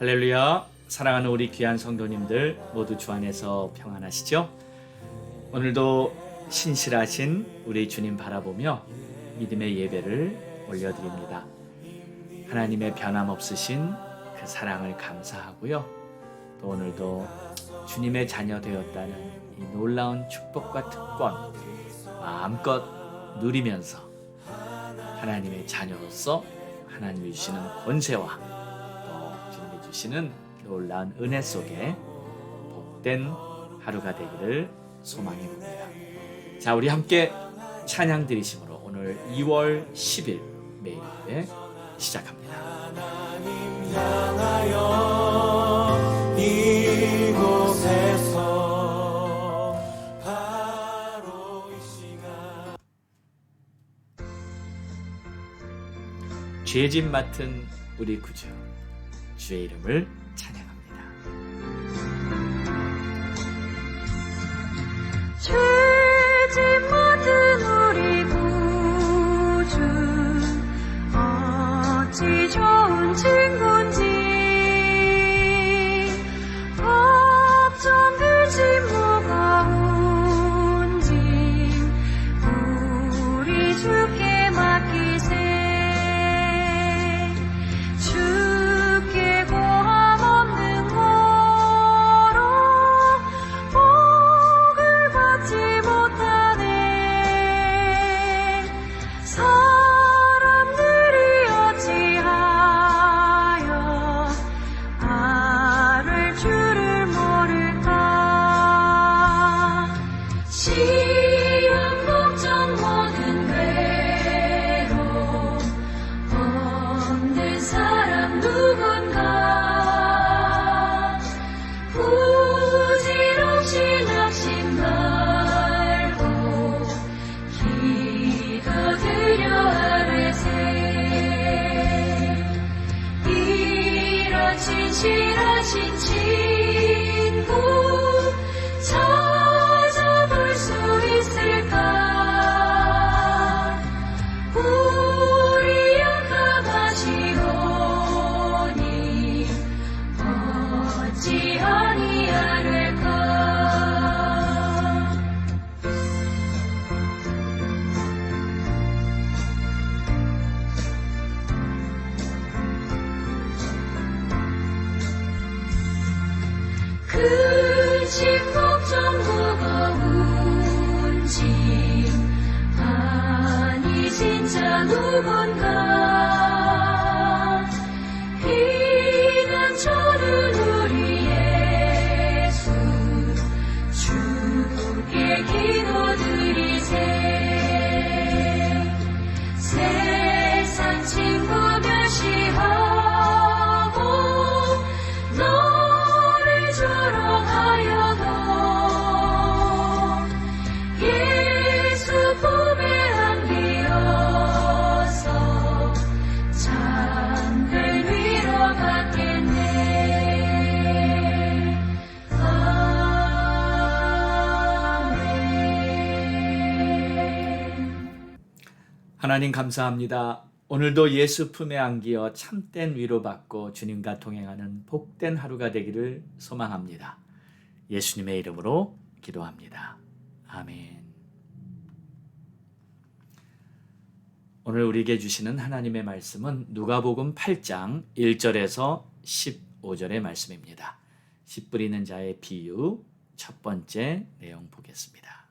할렐루야. 사랑하는 우리 귀한 성도님들 모두 주 안에서 평안하시죠? 오늘도 신실하신 우리 주님 바라보며 믿음의 예배를 올려드립니다. 하나님의 변함없으신 그 사랑을 감사하고요. 또 오늘도 주님의 자녀 되었다는 이 놀라운 축복과 특권 마음껏 누리면서 하나님의 자녀로서 하나님이 주시는 권세와 주시는 놀라운 은혜 속에 복된 하루가 되기를 소망해 봅니다. 자, 우리 함께 찬양 드리심으로 오늘 2월 10일 매일 예배 시작합니다. 하나님 향하여 이곳에서 바로 이 시간 죄짐 맡은 우리 구주 주의 이름을 찬양합니다. 죄짐 맡은 우리 구주 어찌 좋은 친구인지 걱정들 무거운지 우리 주께 맡기세. 진실하신 친구 찾아볼 수 있을까? 우리 약함하시오니 어찌 아니하를까? 근심 걱정 무거운 짐 아니 진짜 누군가 피난처는 우리 예수 주께 기도드리세. 세상 친구 멸시하고 조롱하여도 예수 품에 안기어서 참된 위로받겠네. 아멘. 하나님 감사합니다. 오늘도 예수 품에 안기어 참된 위로받고 주님과 동행하는 복된 하루가 되기를 소망합니다. 예수님의 이름으로 기도합니다. 아멘. 오늘 우리에게 주시는 하나님의 말씀은 누가복음 8장 1절에서 15절의 말씀입니다. 씨 뿌리는 자의 비유 첫 번째 내용 보겠습니다.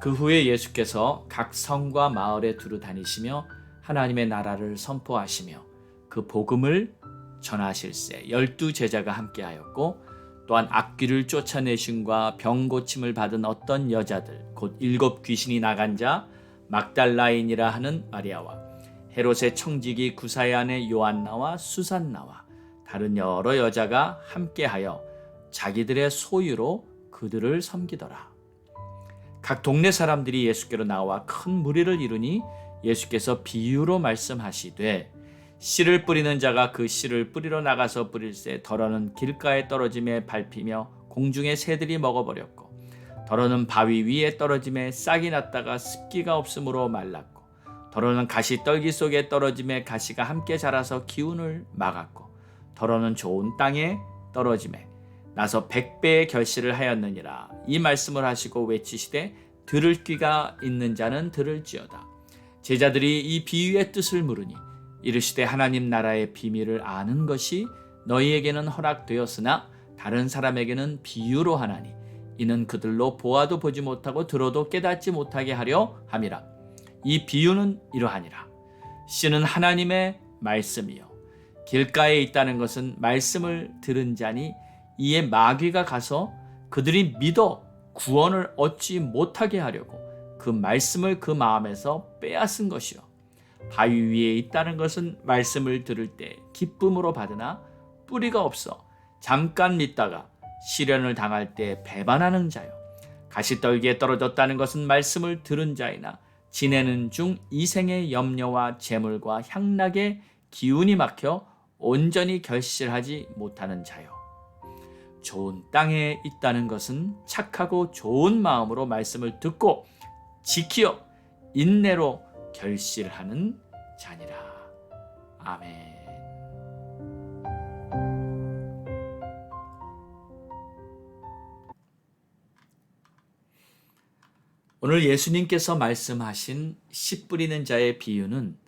그 후에 예수께서 각 성과 마을에 두루 다니시며 하나님의 나라를 선포하시며 그 복음을 전하실세 12 제자가 함께하였고 또한 악귀를 쫓아내심과 병 고침을 받은 어떤 여자들 곧 7 귀신이 나간 자 막달라인이라 하는 마리아와 헤롯의 청지기 구사의 아내 요한나와 수산나와 다른 여러 여자가 함께하여 자기들의 소유로 그들을 섬기더라. 각 동네 사람들이 예수께로 나와 큰 무리를 이루니 예수께서 비유로 말씀하시되 씨를 뿌리는 자가 그 씨를 뿌리러 나가서 뿌릴새 덜어는 길가에 떨어짐에 밟히며 공중의 새들이 먹어버렸고 더러는 바위 위에 떨어짐에 싹이 났다가 습기가 없으므로 말랐고 더러는 가시 떨기 속에 떨어짐에 가시가 함께 자라서 기운을 막았고 더러는 좋은 땅에 떨어짐에 나서 100배의 결실을 하였느니라. 이 말씀을 하시고 외치시되 들을 귀가 있는 자는 들을지어다. 제자들이 이 비유의 뜻을 물으니 이르시되 하나님 나라의 비밀을 아는 것이 너희에게는 허락되었으나 다른 사람에게는 비유로 하나니 이는 그들로 보아도 보지 못하고 들어도 깨닫지 못하게 하려 함이라. 이 비유는 이러하니라. 씨는 하나님의 말씀이요 길가에 있다는 것은 말씀을 들은 자니 이에 마귀가 가서 그들이 믿어 구원을 얻지 못하게 하려고 그 말씀을 그 마음에서 빼앗은 것이요 바위 위에 있다는 것은 말씀을 들을 때 기쁨으로 받으나 뿌리가 없어 잠깐 믿다가 시련을 당할 때 배반하는 자요 가시떨기에 떨어졌다는 것은 말씀을 들은 자이나 지내는 중 이생의 염려와 재물과 향락의 기운이 막혀 온전히 결실하지 못하는 자요 좋은 땅에 있다는 것은 착하고 좋은 마음으로 말씀을 듣고 지키어 인내로 결실하는 자니라. 아멘. 오늘 예수님께서 말씀하신 씨 뿌리는 자의 비유는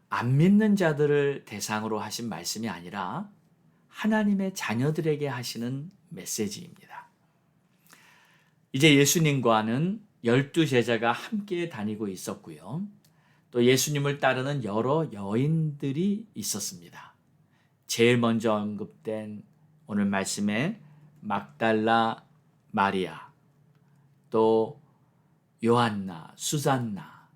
안 믿는 자들을 대상으로 하신 말씀이 아니라 하나님의 자녀들에게 하시는 메시지입니다. 이제 예수님과는 12제자가 함께 다니고 있었고요. 또 예수님을 따르는 여러 여인들이 있었습니다. 제일 먼저 언급된 오늘 말씀에 막달라 마리아, 또 요한나, 수산나,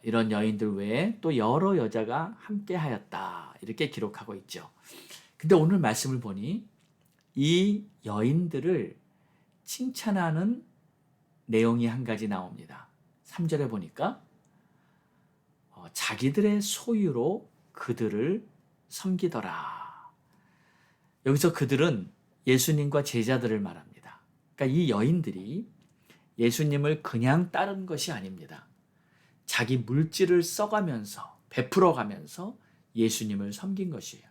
이런 여인들 외에 또 여러 여자가 함께 하였다. 이렇게 기록하고 있죠. 근데 오늘 말씀을 보니 이 여인들을 칭찬하는 내용이 한 가지 나옵니다. 3절에 보니까 자기들의 소유로 그들을 섬기더라. 여기서 그들은 예수님과 제자들을 말합니다. 그러니까 이 여인들이 예수님을 그냥 따른 것이 아닙니다. 자기 물질을 써가면서 베풀어가면서 예수님을 섬긴 것이에요.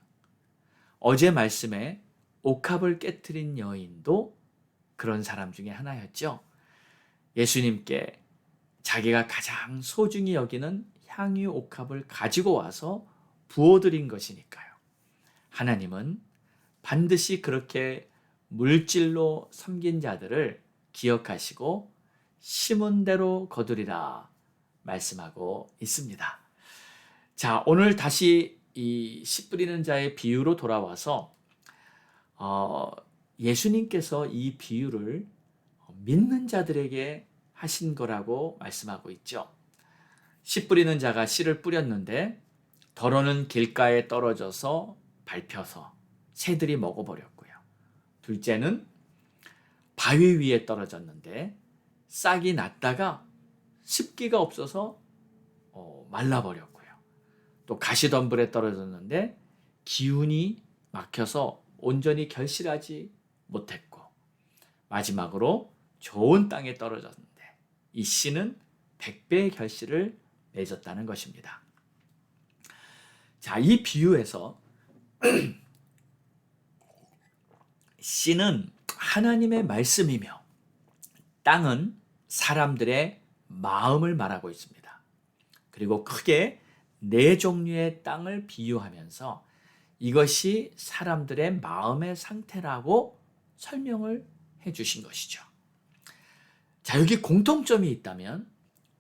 어제 말씀에 옥합을 깨트린 여인도 그런 사람 중에 하나였죠. 예수님께 자기가 가장 소중히 여기는 향유 옥합을 가지고 와서 부어드린 것이니까요. 하나님은 반드시 그렇게 물질로 섬긴 자들을 기억하시고 심은 대로 거두리라 말씀하고 있습니다. 자, 오늘 다시 이 씨 뿌리는 자의 비유로 돌아와서 예수님께서 이 비유를 믿는 자들에게 하신 거라고 말씀하고 있죠. 씨 뿌리는 자가 씨를 뿌렸는데 더러는 길가에 떨어져서 밟혀서 새들이 먹어버렸고요. 둘째는 바위 위에 떨어졌는데 싹이 났다가 습기가 없어서 말라버렸고요. 또 가시덤불에 떨어졌는데 기운이 막혀서 온전히 결실하지 못했고, 마지막으로 좋은 땅에 떨어졌는데 이 씨는 100배의 결실을 맺었다는 것입니다. 자, 이 비유에서 씨는 하나님의 말씀이며 땅은 사람들의 마음을 말하고 있습니다. 그리고 크게 4종류의 땅을 비유하면서 이것이 사람들의 마음의 상태라고 설명을 해주신 것이죠. 자, 여기 공통점이 있다면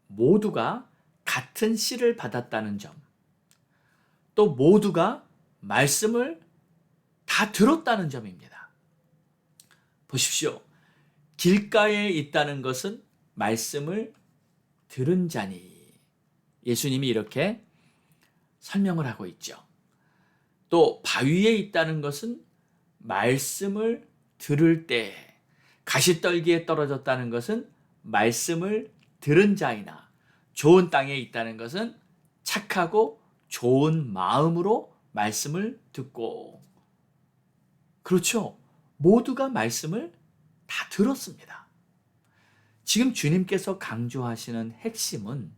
모두가 같은 씨를 받았다는 점, 또 모두가 말씀을 다 들었다는 점입니다. 보십시오. 길가에 있다는 것은 말씀을 들은 자니, 예수님이 이렇게 설명을 하고 있죠. 또 바위에 있다는 것은 말씀을 들을 때, 가시떨기에 떨어졌다는 것은 말씀을 들은 자이나 좋은 땅에 있다는 것은 착하고 좋은 마음으로 말씀을 듣고, 그렇죠. 모두가 말씀을 다 들었습니다. 지금 주님께서 강조하시는 핵심은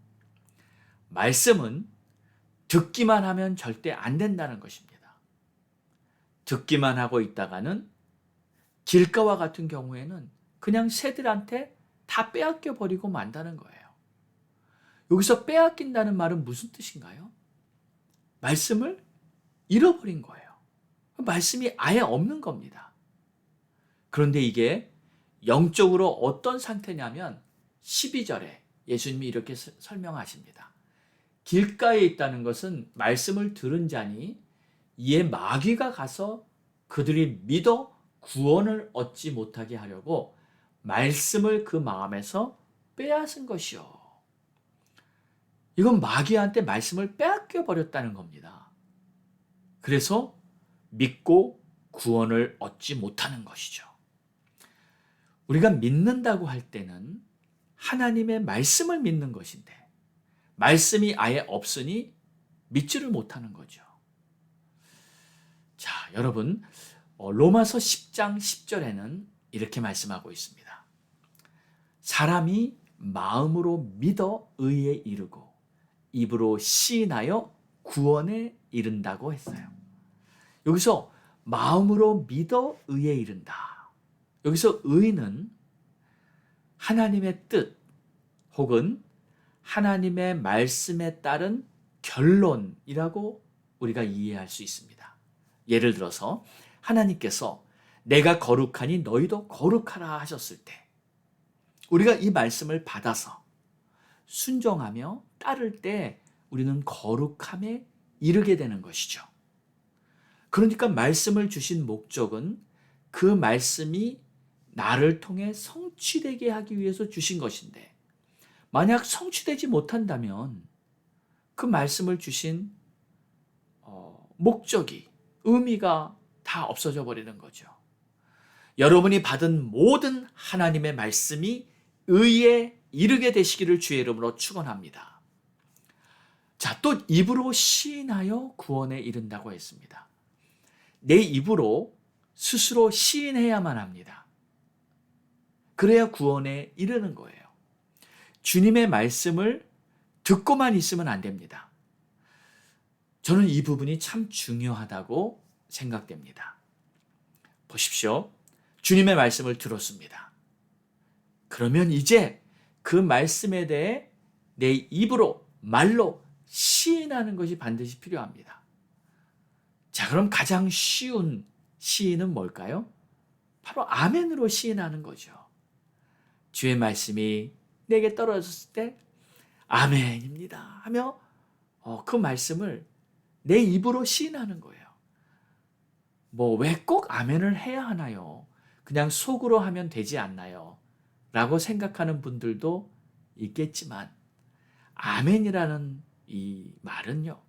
말씀은 듣기만 하면 절대 안 된다는 것입니다. 듣기만 하고 있다가는 길가와 같은 경우에는 그냥 새들한테 다 빼앗겨 버리고 만다는 거예요. 여기서 빼앗긴다는 말은 무슨 뜻인가요? 말씀을 잃어버린 거예요. 말씀이 아예 없는 겁니다. 그런데 이게 영적으로 어떤 상태냐면 12절에 예수님이 이렇게 설명하십니다. 길가에 있다는 것은 말씀을 들은 자니 이에 마귀가 가서 그들이 믿어 구원을 얻지 못하게 하려고 말씀을 그 마음에서 빼앗은 것이요. 이건 마귀한테 말씀을 빼앗겨 버렸다는 겁니다. 그래서 믿고 구원을 얻지 못하는 것이죠. 우리가 믿는다고 할 때는 하나님의 말씀을 믿는 것인데 말씀이 아예 없으니 믿지를 못하는 거죠. 자, 여러분, 로마서 10장 10절에는 이렇게 말씀하고 있습니다. 사람이 마음으로 믿어 의에 이르고 입으로 시인하여 구원에 이른다고 했어요. 여기서 마음으로 믿어 의에 이른다. 여기서 의는 하나님의 뜻 혹은 하나님의 말씀에 따른 결론이라고 우리가 이해할 수 있습니다. 예를 들어서 하나님께서 내가 거룩하니 너희도 거룩하라 하셨을 때 우리가 이 말씀을 받아서 순종하며 따를 때 우리는 거룩함에 이르게 되는 것이죠. 그러니까 말씀을 주신 목적은 그 말씀이 나를 통해 성취되게 하기 위해서 주신 것인데 만약 성취되지 못한다면 그 말씀을 주신 목적이 의미가 다 없어져 버리는 거죠. 여러분이 받은 모든 하나님의 말씀이 의에 이르게 되시기를 주의 이름으로 축원합니다. 자, 또 입으로 시인하여 구원에 이른다고 했습니다. 내 입으로 스스로 시인해야만 합니다. 그래야 구원에 이르는 거예요. 주님의 말씀을 듣고만 있으면 안 됩니다. 저는 이 부분이 참 중요하다고 생각됩니다. 보십시오. 주님의 말씀을 들었습니다. 그러면 이제 그 말씀에 대해 내 입으로, 말로 시인하는 것이 반드시 필요합니다. 자, 그럼 가장 쉬운 시인은 뭘까요? 바로 아멘으로 시인하는 거죠. 주의 말씀이 내게 떨어졌을 때 아멘입니다 하며 그 말씀을 내 입으로 시인하는 거예요. 뭐 왜 꼭 아멘을 해야 하나요? 그냥 속으로 하면 되지 않나요? 라고 생각하는 분들도 있겠지만 아멘이라는 이 말은요.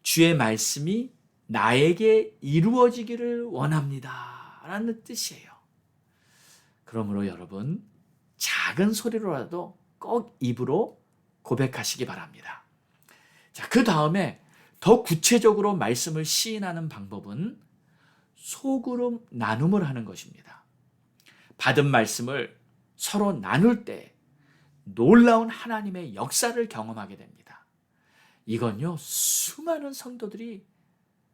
주의 말씀이 나에게 이루어지기를 원합니다 라는 뜻이에요. 그러므로 여러분 작은 소리로라도 꼭 입으로 고백하시기 바랍니다. 자, 그 다음에 더 구체적으로 말씀을 시인하는 방법은 소그룹 나눔을 하는 것입니다. 받은 말씀을 서로 나눌 때 놀라운 하나님의 역사를 경험하게 됩니다. 이건요, 수많은 성도들이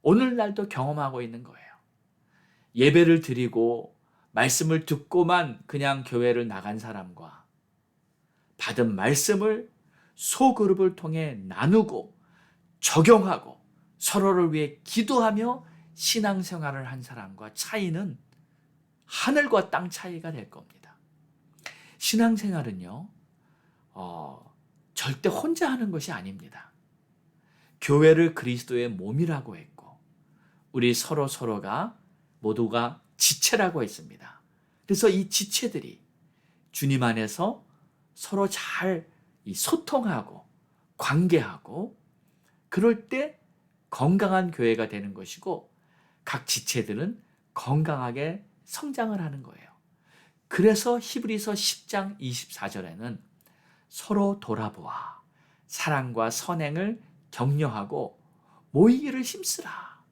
오늘날도 경험하고 있는 거예요. 예배를 드리고 말씀을 듣고만 그냥 교회를 나간 사람과 받은 말씀을 소그룹을 통해 나누고 적용하고 서로를 위해 기도하며 신앙생활을 한 사람과 차이는 하늘과 땅 차이가 될 겁니다. 신앙생활은요, 절대 혼자 하는 것이 아닙니다. 교회를 그리스도의 몸이라고 했고 우리 서로가 모두가 지체라고 했습니다. 그래서 이 지체들이 주님 안에서 서로 잘 소통하고 관계하고 그럴 때 건강한 교회가 되는 것이고 각 지체들은 건강하게 성장을 하는 거예요. 그래서 히브리서 10장 24절에는 서로 돌아보아 사랑과 선행을 격려하고 모이기를 힘쓰라.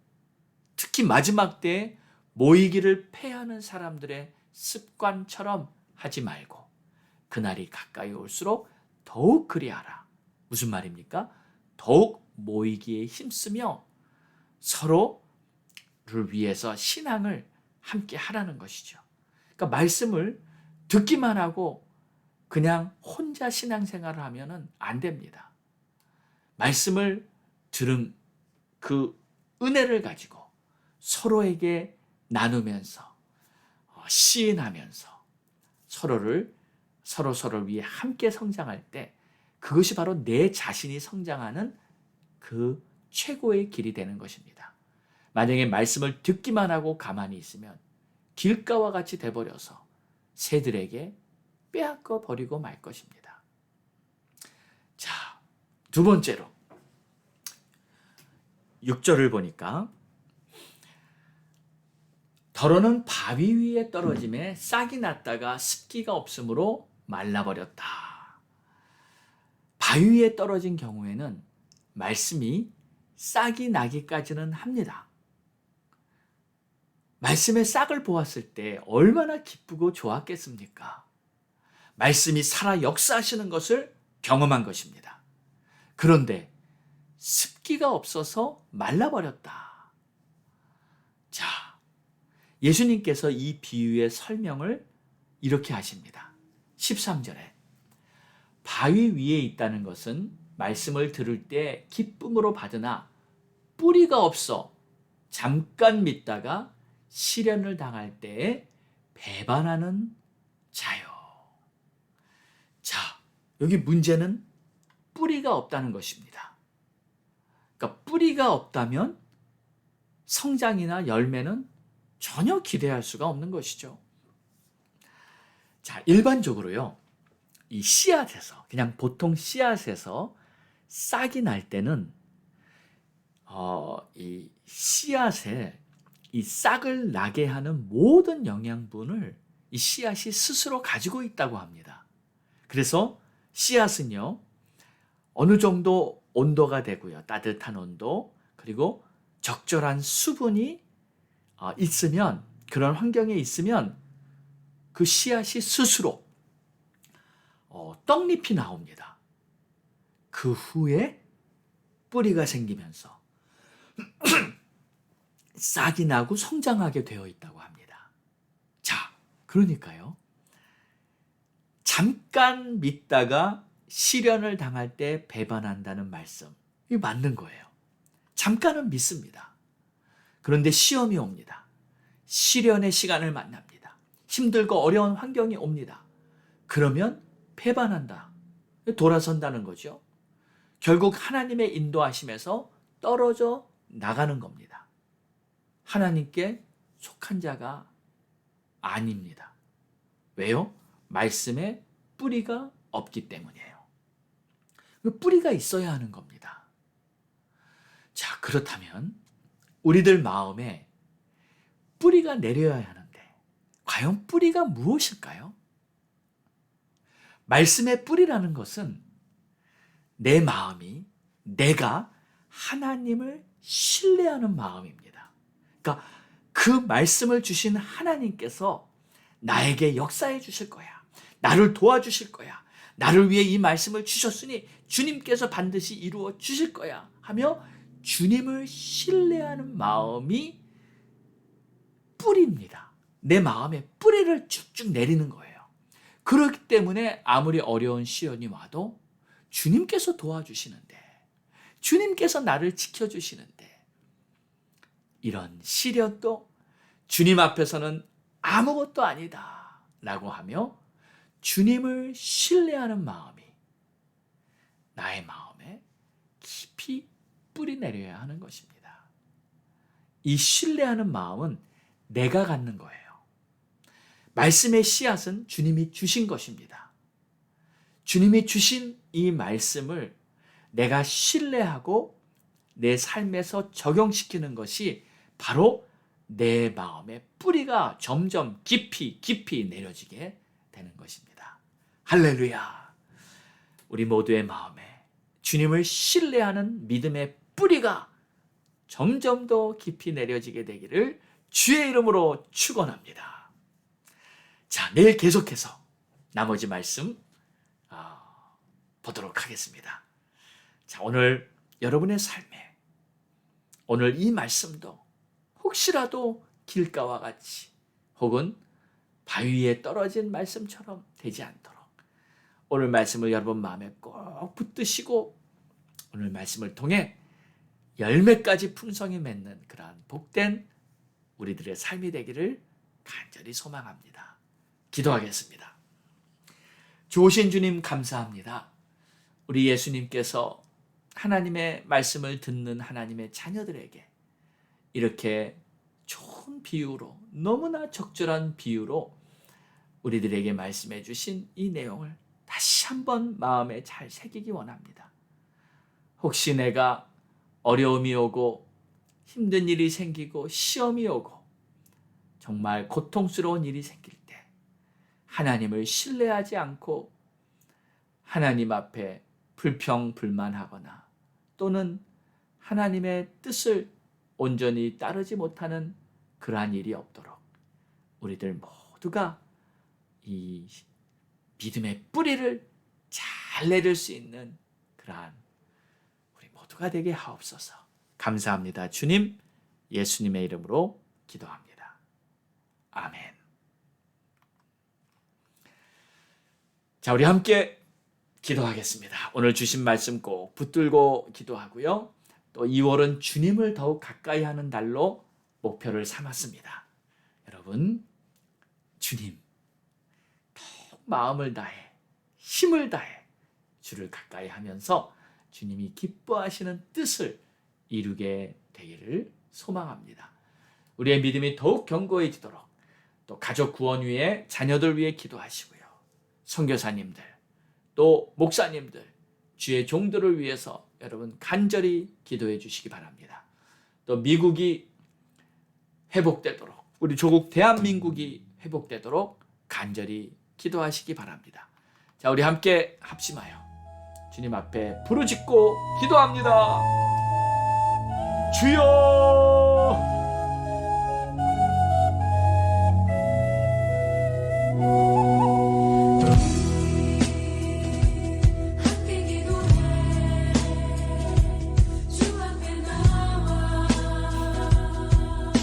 특히 마지막 때에 모이기를 패하는 사람들의 습관처럼 하지 말고 그날이 가까이 올수록 더욱 그리하라. 무슨 말입니까? 더욱 모이기에 힘쓰며 서로를 위해서 신앙을 함께 하라는 것이죠. 그러니까 말씀을 듣기만 하고 그냥 혼자 신앙생활을 하면은 안 됩니다. 말씀을 들은 그 은혜를 가지고 서로에게 나누면서 시인하면서 서로를 위해 함께 성장할 때 그것이 바로 내 자신이 성장하는 그 최고의 길이 되는 것입니다. 만약에 말씀을 듣기만 하고 가만히 있으면 길가와 같이 돼버려서 새들에게 빼앗겨 버리고 말 것입니다. 자, 두 번째로 6절을 보니까 더러는 바위 위에 떨어짐에 싹이 났다가 습기가 없으므로 말라버렸다. 바위 위에 떨어진 경우에는 말씀이 싹이 나기까지는 합니다. 말씀의 싹을 보았을 때 얼마나 기쁘고 좋았겠습니까? 말씀이 살아 역사하시는 것을 경험한 것입니다. 그런데 습기가 없어서 말라버렸다. 자, 예수님께서 이 비유의 설명을 이렇게 하십니다. 13절에 바위 위에 있다는 것은 말씀을 들을 때 기쁨으로 받으나 뿌리가 없어 잠깐 믿다가 시련을 당할 때에 배반하는 자요. 자, 여기 문제는 뿌리가 없다는 것입니다. 그러니까 뿌리가 없다면 성장이나 열매는 전혀 기대할 수가 없는 것이죠. 자, 일반적으로요, 이 씨앗에서, 그냥 보통 씨앗에서 싹이 날 때는 이 씨앗에 이 싹을 나게 하는 모든 영양분을 이 씨앗이 스스로 가지고 있다고 합니다. 그래서 씨앗은요, 어느 정도 온도가 되고요, 따뜻한 온도, 그리고 적절한 수분이 있으면, 그런 환경에 있으면 그 씨앗이 스스로 떡잎이 나옵니다. 그 후에 뿌리가 생기면서 싹이 나고 성장하게 되어 있다고 합니다. 자, 그러니까요, 잠깐 믿다가 시련을 당할 때 배반한다는 말씀, 이게 맞는 거예요. 잠깐은 믿습니다. 그런데 시험이 옵니다. 시련의 시간을 만납니다. 힘들고 어려운 환경이 옵니다. 그러면 배반한다. 돌아선다는 거죠. 결국 하나님의 인도하심에서 떨어져 나가는 겁니다. 하나님께 속한 자가 아닙니다. 왜요? 말씀에 뿌리가 없기 때문이에요. 뿌리가 있어야 하는 겁니다. 자, 그렇다면 우리들 마음에 뿌리가 내려야 하는데 과연 뿌리가 무엇일까요? 말씀의 뿌리라는 것은 내 마음이, 내가 하나님을 신뢰하는 마음입니다. 그러니까 그 말씀을 주신 하나님께서 나에게 역사해 주실 거야. 나를 도와주실 거야. 나를 위해 이 말씀을 주셨으니 주님께서 반드시 이루어 주실 거야 하며 주님을 신뢰하는 마음이 뿌리입니다. 내 마음에 뿌리를 쭉쭉 내리는 거예요. 그렇기 때문에 아무리 어려운 시련이 와도 주님께서 도와주시는데, 주님께서 나를 지켜주시는데, 이런 시련도 주님 앞에서는 아무것도 아니다 라고 하며 주님을 신뢰하는 마음이 나의 마음에 깊이 뿌리 내려야 하는 것입니다. 이 신뢰하는 마음은 내가 갖는 거예요. 말씀의 씨앗은 주님이 주신 것입니다. 주님이 주신 이 말씀을 내가 신뢰하고 내 삶에서 적용시키는 것이 바로 내 마음의 뿌리가 점점 깊이 내려지게 되는 것입니다. 할렐루야! 우리 모두의 마음에 주님을 신뢰하는 믿음의 뿌리가 점점 더 깊이 내려지게 되기를 주의 이름으로 축원합니다. 자, 내일 계속해서 나머지 말씀 보도록 하겠습니다. 자, 오늘 여러분의 삶에 오늘 이 말씀도 혹시라도 길가와 같이 혹은 바위에 떨어진 말씀처럼 되지 않도록 오늘 말씀을 여러분 마음에 꼭 붙드시고 오늘 말씀을 통해 열매까지 풍성히 맺는 그러한 복된 우리들의 삶이 되기를 간절히 소망합니다. 기도하겠습니다. 좋으신 주님 감사합니다. 우리 예수님께서 하나님의 말씀을 듣는 하나님의 자녀들에게 이렇게 좋은 비유로 너무나 적절한 비유로 우리들에게 말씀해 주신 이 내용을 다시 한번 마음에 잘 새기기 원합니다. 혹시 내가 어려움이 오고 힘든 일이 생기고 시험이 오고 정말 고통스러운 일이 생길 때 하나님을 신뢰하지 않고 하나님 앞에 불평불만하거나 또는 하나님의 뜻을 온전히 따르지 못하는 그러한 일이 없도록 우리들 모두가 이 믿음의 뿌리를 잘 내릴 수 있는 그러한 우리 모두가 되게 하옵소서. 감사합니다. 주님, 예수님의 이름으로 기도합니다. 아멘. 자, 우리 함께 기도하겠습니다. 오늘 주신 말씀 꼭 붙들고 기도하고요. 또 2월은 주님을 더욱 가까이 하는 달로 목표를 삼았습니다. 여러분, 주님 더욱 마음을 다해 힘을 다해 주를 가까이 하면서 주님이 기뻐하시는 뜻을 이루게 되기를 소망합니다. 우리의 믿음이 더욱 견고해지도록 또 가족 구원 위에 자녀들 위해 기도하시고요. 선교사님들 또 목사님들, 주의 종들을 위해서 여러분 간절히 기도해 주시기 바랍니다. 또 미국이 회복되도록, 우리 조국 대한민국이 회복되도록 간절히 기도하시기 바랍니다. 자, 우리 함께 합심하여 주님 앞에 부르짖고 기도합니다. 주여!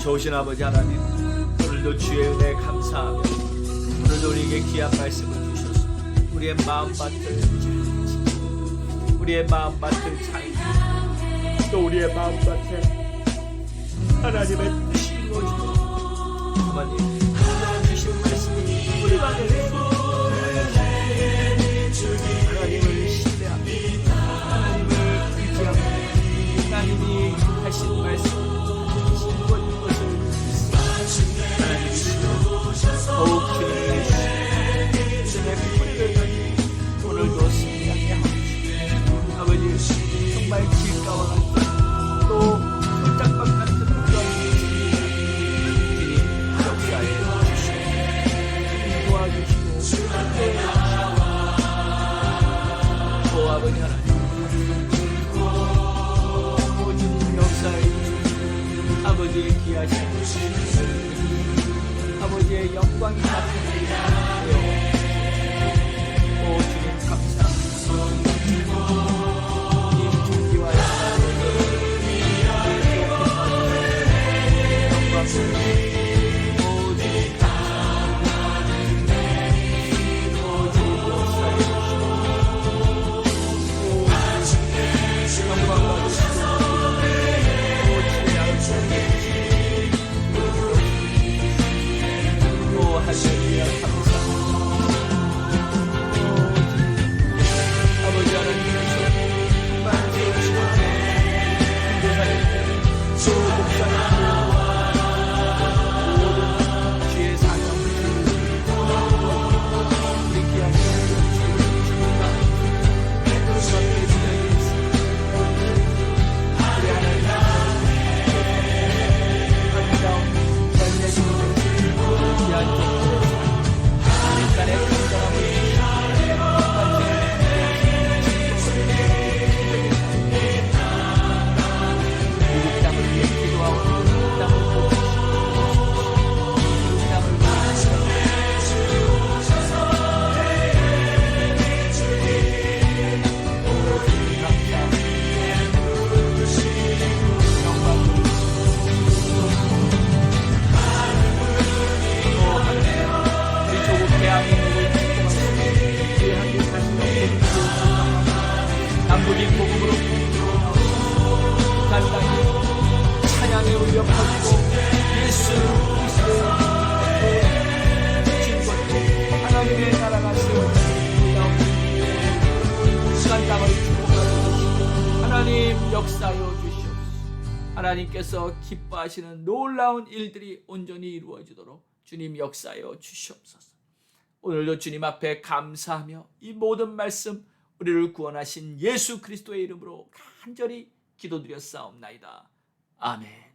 좋으신 아버지 하나님, 오늘도 주의 은혜에 감사하며 오늘도 우리에게 귀한 말씀을 주셔서 우리의 마음밭을 잘 지키고 우리의 마음밭을 잘 지키고 또 우리의 마음밭에 하나님의 뜻이 이루어지도록 하나님 주신 말씀을 우리 안에 하나님을 신뢰합니다. 하나님을 의지합니다. 하나님이 하신 말씀 더욱 주님의 뿌리를 가지고 오늘도 승리하게 하옵소서. 아버지, 정말 길가와 같은 또 돌짝밭 같은 그런 주님 역사에 주시고 도와주시고 함께해 주시고 또 아버지 하나님 모든 역사에 주시고 아버지의 귀하신 아버지의 영광이 같은 오 주님 감사합니다. 주님 존귀와 할렐루야. 오직 복음으로 북한 땅에 찬양의 울려 퍼지고 예수 그리스도의 진권 하나님의 나라가 세워지는 북한 땅을 축복하여 주시고 하나님 역사하여 주시옵소서. 하나님께서 기뻐하시는 놀라운 일들이 온전히 이루어지도록 주님 역사하여 주시옵소서. 오늘도 주님 앞에 감사하며 이 모든 말씀 우리를 구원하신 예수 그리스도의 이름으로 간절히 기도드렸사옵나이다. 아멘.